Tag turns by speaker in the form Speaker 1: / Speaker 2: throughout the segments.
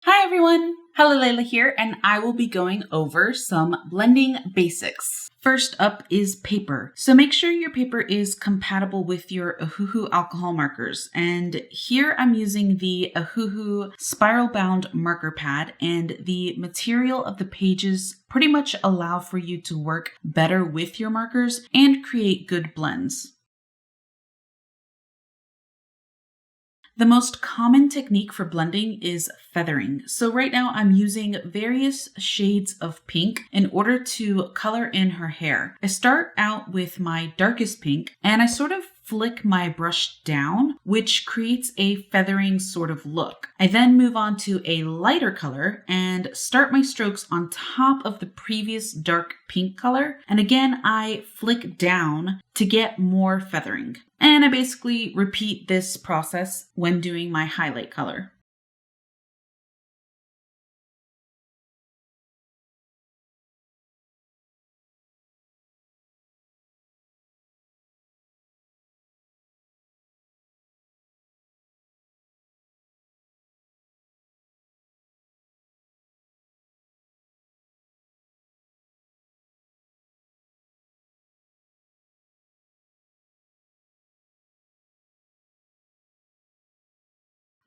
Speaker 1: Hi everyone, Halalela here, and I will be going over some blending basics. First up is paper. So make sure your paper is compatible with your Ohuhu alcohol markers. And here I'm using the Ohuhu Spiral Bound Marker Pad, and the material of the pages pretty much allow for you to work better with your markers and create good blends. The most common technique for blending is feathering. So right now I'm using various shades of pink in order to color in her hair. I start out with my darkest pink and I sort of flick my brush down, which creates a feathering sort of look. I then move on to a lighter color and start my strokes on top of the previous dark pink color. And again, I flick down to get more feathering. And I basically repeat this process when doing my highlight color.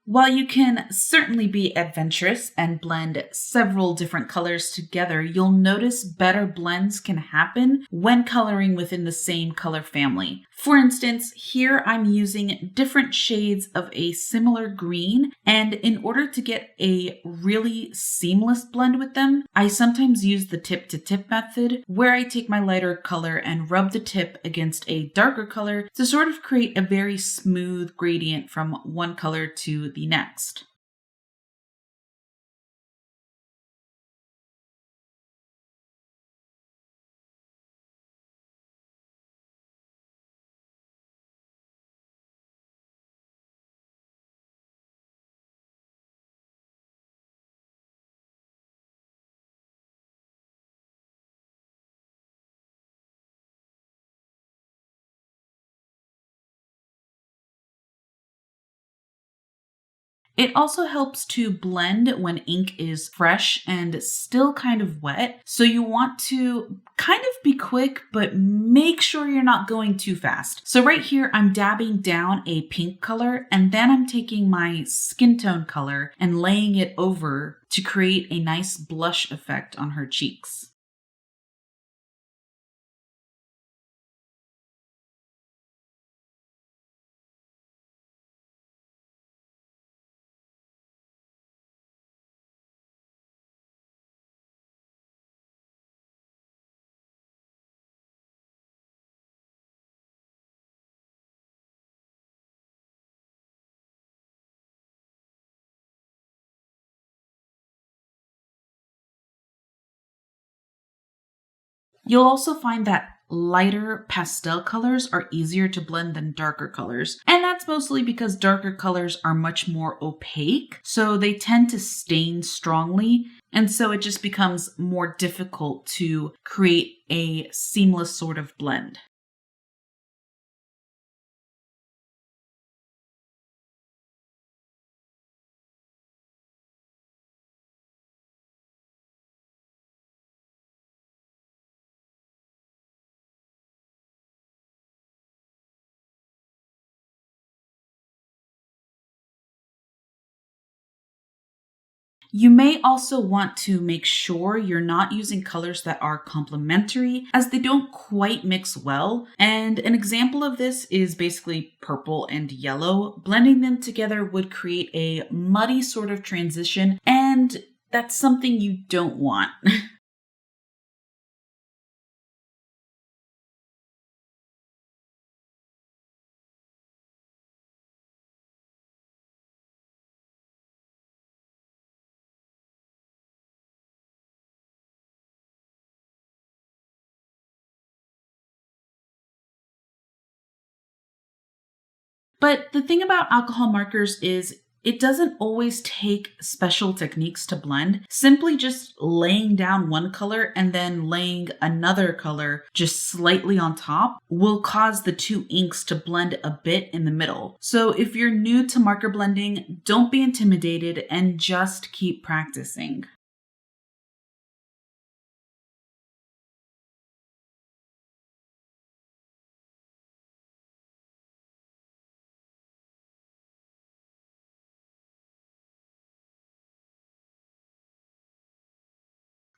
Speaker 1: While you can certainly be adventurous and blend several different colors together, you'll notice better blends can happen when coloring within the same color family. For instance, here I'm using different shades of a similar green, and in order to get a really seamless blend with them, I sometimes use the tip-to-tip method, where I take my lighter color and rub the tip against a darker color to sort of create a very smooth gradient from one color to the next. It also helps to blend when ink is fresh and still kind of wet. So you want to kind of be quick, but make sure you're not going too fast. So right here, I'm dabbing down a pink color, and then I'm taking my skin tone color and laying it over to create a nice blush effect on her cheeks. You'll also find that lighter pastel colors are easier to blend than darker colors. And that's mostly because darker colors are much more opaque, so they tend to stain strongly. And so it just becomes more difficult to create a seamless sort of blend. You may also want to make sure you're not using colors that are complementary, as they don't quite mix well. And an example of this is basically purple and yellow. Blending them together would create a muddy sort of transition, and that's something you don't want. But the thing about alcohol markers is It doesn't always take special techniques to blend. Simply just laying down one color and then laying another color just slightly on top will cause the two inks to blend a bit in the middle. So if you're new to marker blending, don't be intimidated and just keep practicing.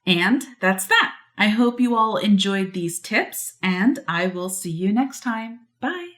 Speaker 1: And that's that. I hope you all enjoyed these tips, and I will see you next time. Bye.